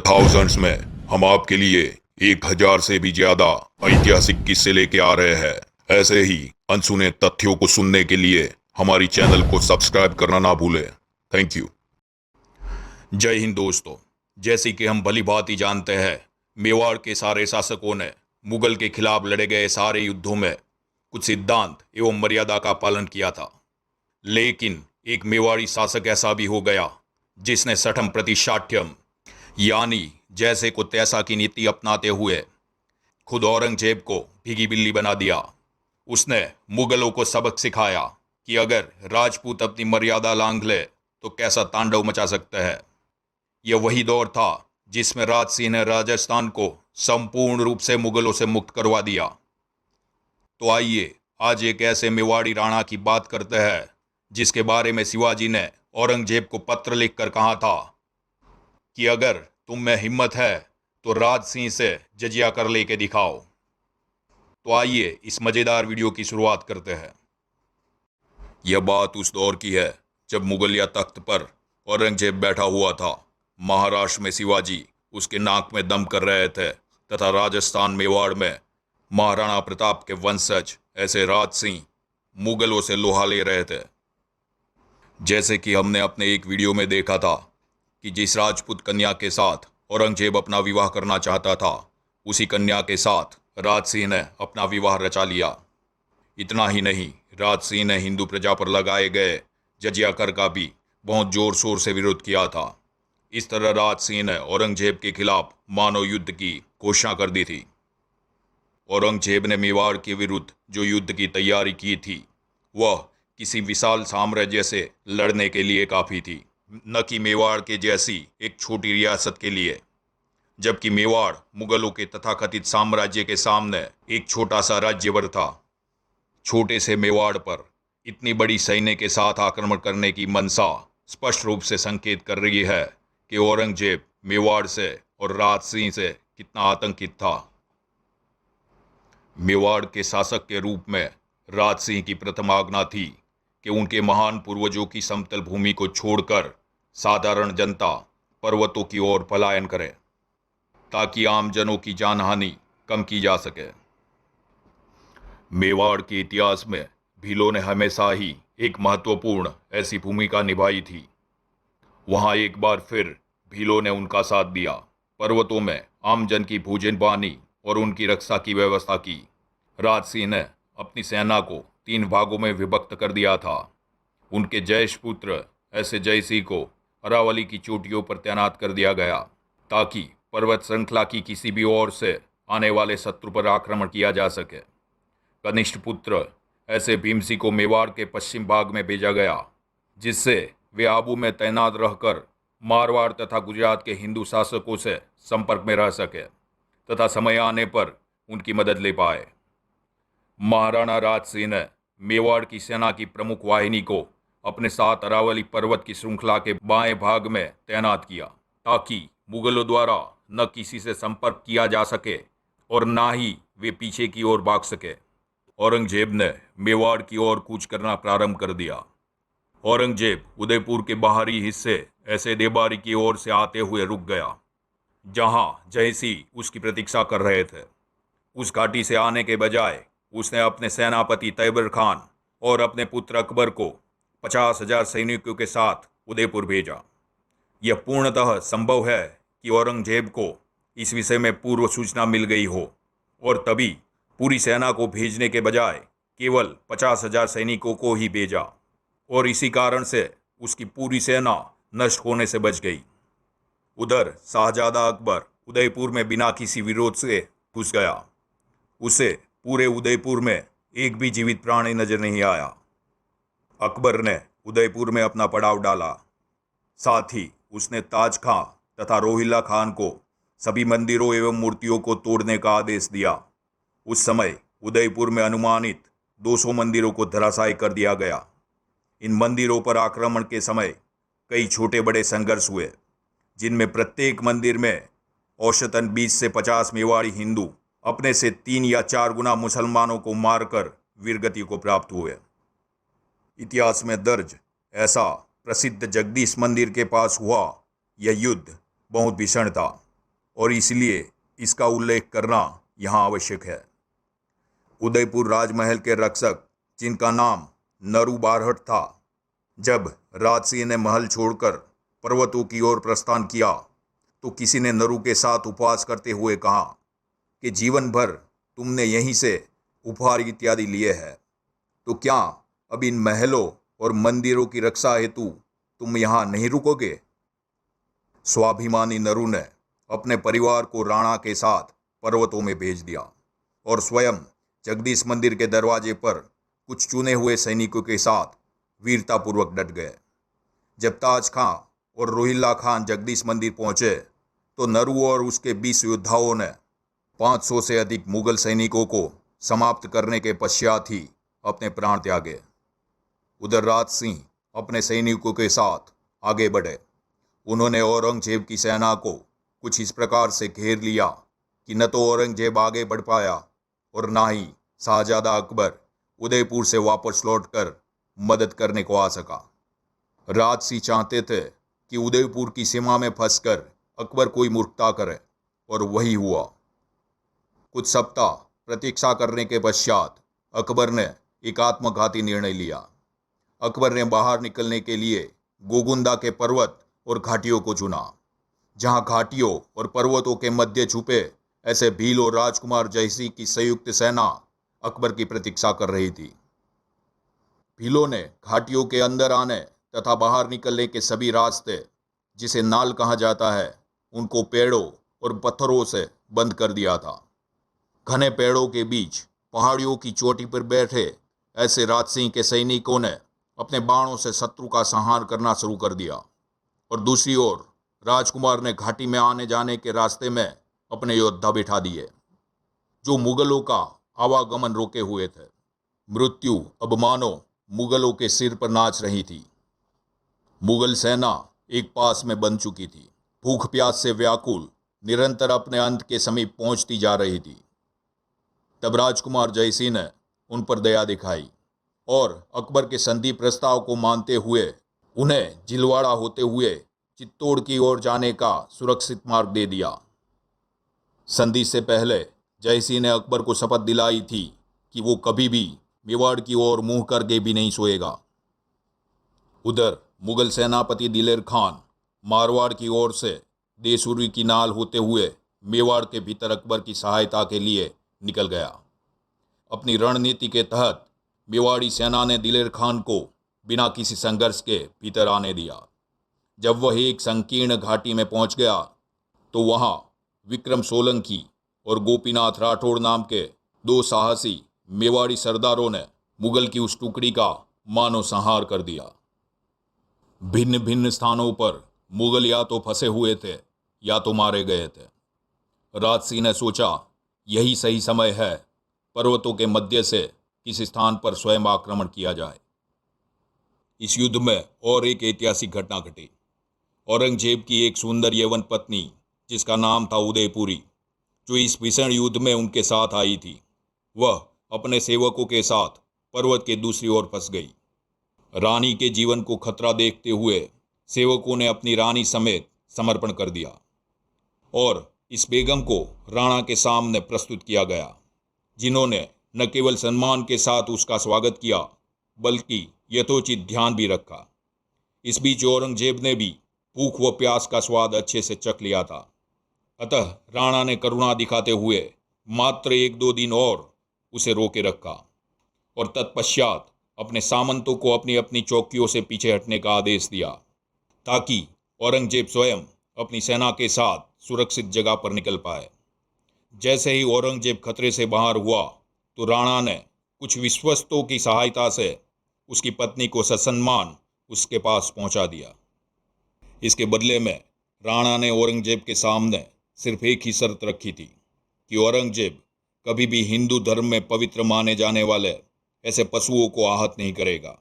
Thousands में हम आपके लिए 1000 से भी ज्यादा ऐतिहासिक किस्से लेके आ रहे हैं। ऐसे ही अनसुने तथ्यों को सुनने के लिए हमारी चैनल को सब्सक्राइब करना ना भूलें। Thank you. जय हिंद दोस्तों। जैसे कि हम भली भांति जानते हैं, मेवाड़ के सारे शासकों ने मुगल के खिलाफ लड़े गए सारे युद्धों में कुछ सिद्धांत एवं मर्यादा का पालन किया था। लेकिन एक मेवाड़ी शासक ऐसा भी हो गया जिसने सठम प्रतिशाठ्यम यानी जैसे को तैसा की नीति अपनाते हुए खुद औरंगजेब को भीगी बिल्ली बना दिया। उसने मुगलों को सबक सिखाया कि अगर राजपूत अपनी मर्यादा लांघ ले तो कैसा तांडव मचा सकते हैं। यह वही दौर था जिसमें राज सिंह ने राजस्थान को संपूर्ण रूप से मुगलों से मुक्त करवा दिया। तो आइए आज एक ऐसे मेवाड़ी राणा की बात करते हैं जिसके बारे में शिवाजी ने औरंगजेब को पत्र लिखकर कहा था कि अगर तुम में हिम्मत है तो राज सिंह से जजिया कर लेके दिखाओ। तो आइए इस मजेदार वीडियो की शुरुआत करते हैं। यह बात उस दौर की है जब मुगलिया तख्त पर औरंगजेब बैठा हुआ था। महाराष्ट्र में शिवाजी उसके नाक में दम कर रहे थे तथा राजस्थान मेवाड़ में महाराणा प्रताप के वंशज ऐसे राज सिंह मुगलों से लोहा ले रहे थे। जैसे कि हमने अपने एक वीडियो में देखा था कि जिस राजपूत कन्या के साथ औरंगजेब अपना विवाह करना चाहता था, उसी कन्या के साथ राज सिंह ने अपना विवाह रचा लिया। इतना ही नहीं, राज सिंह ने हिंदू प्रजा पर लगाए गए जजिया कर का भी बहुत जोर शोर से विरोध किया था। इस तरह राज सिंह ने औरंगजेब के खिलाफ मानव युद्ध की घोषणा कर दी थी। औरंगजेब ने मेवाड़ के विरुद्ध जो युद्ध की तैयारी की थी वह किसी विशाल साम्राज्य से लड़ने के लिए काफ़ी थी, न कि मेवाड़ के जैसी एक छोटी रियासत के लिए। जबकि मेवाड़ मुगलों के तथाकथित साम्राज्य के सामने एक छोटा सा राज्य भर था। छोटे से मेवाड़ पर इतनी बड़ी सैन्य के साथ आक्रमण करने की मंशा स्पष्ट रूप से संकेत कर रही है कि औरंगजेब मेवाड़ से और राज सिंह से कितना आतंकित था। मेवाड़ के शासक के रूप में राज सिंह की प्रथम आज्ञा थी कि उनके महान पूर्वजों की समतल भूमि को छोड़कर साधारण जनता पर्वतों की ओर पलायन करे ताकि आम जनों की जानहानि कम की जा सके। मेवाड़ के इतिहास में भीलों ने हमेशा ही एक महत्वपूर्ण ऐसी भूमिका निभाई थी। वहां एक बार फिर भीलों ने उनका साथ दिया। पर्वतों में आम जन की भोजन पानी और उनकी रक्षा की व्यवस्था की। राज सिंह ने अपनी सेना को 3 भागों में विभक्त कर दिया था। उनके जयेश पुत्र ऐसे जयसिंह को अरावली की चोटियों पर तैनात कर दिया गया ताकि पर्वत श्रृंखला की किसी भी ओर से आने वाले शत्रु पर आक्रमण किया जा सके। कनिष्ठ पुत्र ऐसे भीमसिंह को मेवाड़ के पश्चिम भाग में भेजा गया जिससे वे आबू में तैनात रहकर मारवाड़ तथा गुजरात के हिंदू शासकों से संपर्क में रह सके तथा समय आने पर उनकी मदद ले पाए। महाराणा राज सिंह ने मेवाड़ की सेना की प्रमुख वाहिनी को अपने साथ अरावली पर्वत की श्रृंखला के बाएं भाग में तैनात किया ताकि मुगलों द्वारा न किसी से संपर्क किया जा सके और ना ही वे पीछे की ओर भाग सके। औरंगजेब ने मेवाड़ की ओर कूच करना प्रारंभ कर दिया। औरंगजेब उदयपुर के बाहरी हिस्से ऐसे देबारी की ओर से आते हुए रुक गया जहां जयसिंह उसकी प्रतीक्षा कर रहे थे। उस घाटी से आने के बजाय उसने अपने सेनापति तैबर खान और अपने पुत्र अकबर को 50,000 सैनिकों के साथ उदयपुर भेजा। यह पूर्णतः संभव है कि औरंगजेब को इस विषय में पूर्व सूचना मिल गई हो और तभी पूरी सेना को भेजने के बजाय केवल 50,000 सैनिकों को ही भेजा और इसी कारण से उसकी पूरी सेना नष्ट होने से बच गई। उधर शाहजादा अकबर उदयपुर में बिना किसी विरोध से घुस गया। उसे पूरे उदयपुर में एक भी जीवित प्राणी नजर नहीं आया। अकबर ने उदयपुर में अपना पड़ाव डाला। साथ ही उसने ताज खां तथा रोहिल्ला खान को सभी मंदिरों एवं मूर्तियों को तोड़ने का आदेश दिया। उस समय उदयपुर में अनुमानित 200 मंदिरों को धराशायी कर दिया गया। इन मंदिरों पर आक्रमण के समय कई छोटे बड़े संघर्ष हुए जिनमें प्रत्येक मंदिर में औसतन 20 से 50 मेवाड़ी हिंदू अपने से 3 या 4 गुना मुसलमानों को मारकर वीरगति को प्राप्त हुए। इतिहास में दर्ज ऐसा प्रसिद्ध जगदीश मंदिर के पास हुआ यह युद्ध बहुत भीषण था। और इसलिए इसका उल्लेख करना यहाँ आवश्यक है। उदयपुर राजमहल के रक्षक, जिनका नाम नरू बारहट था, जब राजसिंह ने महल छोड़कर पर्वतों की ओर प्रस्थान किया तो किसी ने नरू के साथ उपवास करते हुए कहा कि जीवन भर तुमने यहीं से उपहार इत्यादि लिए हैं, तो क्या अब इन महलों और मंदिरों की रक्षा हेतु तुम यहाँ नहीं रुकोगे? स्वाभिमानी नरू ने अपने परिवार को राणा के साथ पर्वतों में भेज दिया और स्वयं जगदीश मंदिर के दरवाजे पर कुछ चुने हुए सैनिकों के साथ वीरतापूर्वक डट गए। जब ताज खां और रोहिल्ला खान जगदीश मंदिर पहुंचे तो नरू और उसके 20 योद्धाओं ने 500 से अधिक मुगल सैनिकों को समाप्त करने के पश्चात ही अपने प्राण त्यागे। उधर राज सिंह अपने सैनिकों के साथ आगे बढ़े। उन्होंने औरंगजेब की सेना को कुछ इस प्रकार से घेर लिया कि न तो औरंगजेब आगे बढ़ पाया और ना ही शाहजादा अकबर उदयपुर से वापस लौटकर मदद करने को आ सका। राज सिंह चाहते थे कि उदयपुर की सीमा में फंसकर अकबर कोई मूर्खता करे, और वही हुआ। कुछ सप्ताह प्रतीक्षा करने के पश्चात अकबर ने एक आत्मघाती निर्णय लिया। अकबर ने बाहर निकलने के लिए गोगुंदा के पर्वत और घाटियों को चुना, जहां घाटियों और पर्वतों के मध्य छुपे ऐसे भील और राजकुमार जयसिंह की संयुक्त सेना अकबर की प्रतीक्षा कर रही थी। भीलों ने घाटियों के अंदर आने तथा बाहर निकलने के सभी रास्ते, जिसे नाल कहा जाता है, उनको पेड़ों और पत्थरों से बंद कर दिया था। घने पेड़ों के बीच पहाड़ियों की चोटी पर बैठे ऐसे राज सिंह के सैनिकों ने अपने बाणों से शत्रु का संहार करना शुरू कर दिया, और दूसरी ओर राजकुमार ने घाटी में आने जाने के रास्ते में अपने योद्धा बिठा दिए, जो मुगलों का आवागमन रोके हुए थे। मृत्यु अब मानो मुगलों के सिर पर नाच रही थी। मुगल सेना एक पास में बन चुकी थी, भूख प्यास से व्याकुल, निरंतर अपने अंत के समीप पहुंचती जा रही थी। तब राजकुमार जयसिंह ने उन पर दया दिखाई और अकबर के संधि प्रस्ताव को मानते हुए उन्हें जिलवाड़ा होते हुए चित्तौड़ की ओर जाने का सुरक्षित मार्ग दे दिया। संधि से पहले जयसिंह ने अकबर को शपथ दिलाई थी कि वो कभी भी मेवाड़ की ओर मुंह करके भी नहीं सोएगा। उधर मुगल सेनापति दिलेर खान मारवाड़ की ओर से देसूरी की नाल होते हुए मेवाड़ के भीतर अकबर की सहायता के लिए निकल गया। अपनी रणनीति के तहत मेवाड़ी सेना ने दिलेर खान को बिना किसी संघर्ष के भीतर आने दिया। जब वह एक संकीर्ण घाटी में पहुंच गया तो वहां विक्रम सोलंकी और गोपीनाथ राठौड़ नाम के दो साहसी मेवाड़ी सरदारों ने मुगल की उस टुकड़ी का मानो संहार कर दिया। भिन्न भिन्न स्थानों पर मुगल या तो फंसे हुए थे या तो मारे गए थे। राज सिंह ने सोचा यही सही समय है, पर्वतों के मध्य से किसी स्थान पर स्वयं आक्रमण किया जाए। इस युद्ध में और एक ऐतिहासिक घटना घटी। औरंगजेब की एक सुंदर यवन पत्नी, जिसका नाम था उदयपुरी, जो इस भीषण युद्ध में उनके साथ आई थी, वह अपने सेवकों के साथ पर्वत के दूसरी ओर फंस गई। रानी के जीवन को खतरा देखते हुए सेवकों ने अपनी रानी समेत समर्पण कर दिया और इस बेगम को राणा के सामने प्रस्तुत किया गया, जिन्होंने न केवल सम्मान के साथ उसका स्वागत किया बल्कि यथोचित ध्यान भी रखा। इस बीच औरंगजेब ने भी भूख व प्यास का स्वाद अच्छे से चख लिया था। अतः राणा ने करुणा दिखाते हुए मात्र 1-2 दिन और उसे रोके रखा और तत्पश्चात अपने सामंतों को अपनी अपनी चौकियों से पीछे हटने का आदेश दिया, ताकि औरंगजेब स्वयं अपनी सेना के साथ सुरक्षित जगह पर निकल पाए। जैसे ही औरंगजेब खतरे से बाहर हुआ तो राणा ने कुछ विश्वस्तों की सहायता से उसकी पत्नी को ससम्मान उसके पास पहुंचा दिया। इसके बदले में राणा ने औरंगजेब के सामने सिर्फ एक ही शर्त रखी थी कि औरंगजेब कभी भी हिंदू धर्म में पवित्र माने जाने वाले ऐसे पशुओं को आहत नहीं करेगा।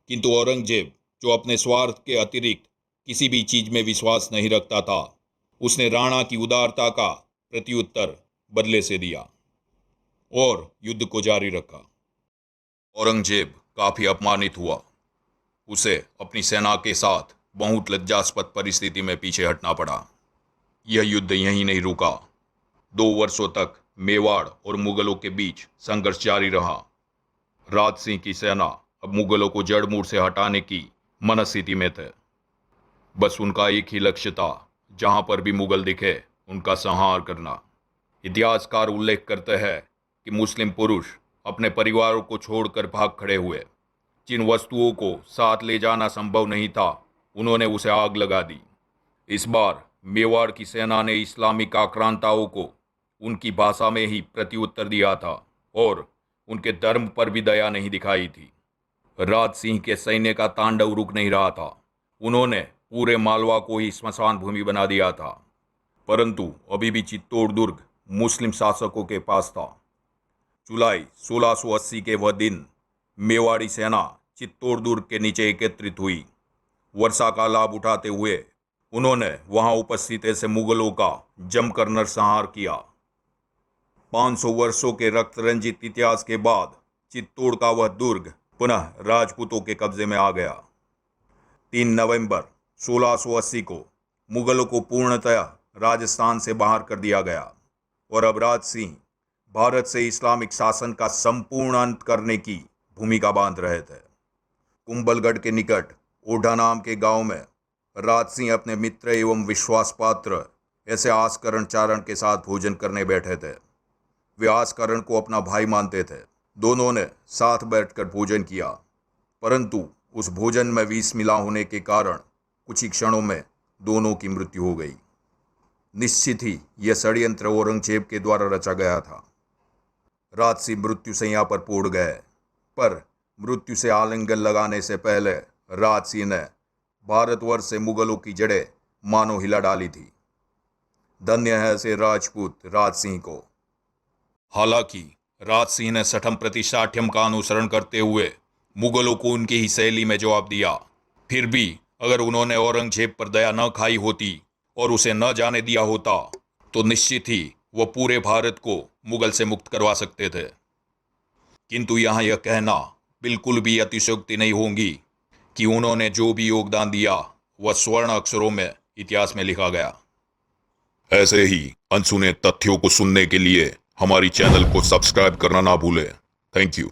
किंतु औरंगजेब, जो अपने स्वार्थ के अतिरिक्त किसी भी चीज में विश्वास नहीं रखता था, उसने राणा की उदारता का प्रत्युत्तर बदले से दिया और युद्ध को जारी रखा। औरंगजेब काफी अपमानित हुआ। उसे अपनी सेना के साथ बहुत लज्जास्पद परिस्थिति में पीछे हटना पड़ा। यह युद्ध यहीं नहीं रुका। 2 वर्षों तक मेवाड़ और मुगलों के बीच संघर्ष जारी रहा। राज सिंह की सेना अब मुगलों को जड़ मूल से हटाने की मनस्थिति में थे। बस उनका एक ही लक्ष्य था, जहां पर भी मुगल दिखे उनका संहार करना। इतिहासकार उल्लेख करते हैं कि मुस्लिम पुरुष अपने परिवारों को छोड़कर भाग खड़े हुए। जिन वस्तुओं को साथ ले जाना संभव नहीं था, उन्होंने उसे आग लगा दी। इस बार मेवाड़ की सेना ने इस्लामिक आक्रांताओं को उनकी भाषा में ही प्रत्युत्तर दिया था और उनके धर्म पर भी दया नहीं दिखाई थी। राज सिंह के सैन्य का तांडव रुक नहीं रहा था। उन्होंने पूरे मालवा को ही स्मशान भूमि बना दिया था। परंतु अभी भी चित्तौड़ दुर्ग मुस्लिम शासकों के पास था। जुलाई 1680 के वह दिन मेवाड़ी सेना चित्तौड़ दुर्ग के नीचे एकत्रित हुई। वर्षा का लाभ उठाते हुए उन्होंने वहां उपस्थित ऐसे मुगलों का जमकर नरसंहार किया। 500 वर्षों के रक्त रंजित इतिहास के बाद चित्तौड़ का वह दुर्ग पुनः राजपूतों के कब्जे में आ गया। 3 नवंबर 1680 को मुगलों को पूर्णतः राजस्थान से बाहर कर दिया गया और अब राज सिंह भारत से इस्लामिक शासन का संपूर्ण अंत करने की भूमिका बांध रहे थे। कुंभलगढ़ के निकट ओढ़ा नाम के गांव में राज सिंह अपने मित्र एवं विश्वास पात्र ऐसे आस्करण चारण के साथ भोजन करने बैठे थे। वे आस्करण को अपना भाई मानते थे। दोनों ने साथ बैठकर भोजन किया, परंतु उस भोजन में विष मिला होने के कारण कुछ ही क्षणों में दोनों की मृत्यु हो गई। निश्चित ही यह षड्यंत्र औरंगजेब के द्वारा रचा गया था। राज सिंह मृत्यु शैया पर पौड़ गए, पर मृत्यु से आलिंगन लगाने से पहले राज सिंह ने भारतवर्ष से मुगलों की जड़ें मानो हिला डाली थी। धन्य है ऐसे राजपूत राज सिंह को। हालांकि राज सिंह ने सठम प्रतिशाठ्यम का अनुसरण करते हुए मुगलों को उनकी ही शैली में जवाब दिया। फिर भी अगर उन्होंने औरंगजेब पर दया न खाई होती और उसे न जाने दिया होता, तो निश्चित ही वह पूरे भारत को मुगल से मुक्त करवा सकते थे। किंतु यहाँ यह कहना बिल्कुल भी अतिशयोक्ति नहीं होगी कि उन्होंने जो भी योगदान दिया वह स्वर्ण अक्षरों में इतिहास में लिखा गया। ऐसे ही अनसुने तथ्यों को सुनने के लिए हमारी चैनल को सब्सक्राइब करना ना भूलें। Thank you.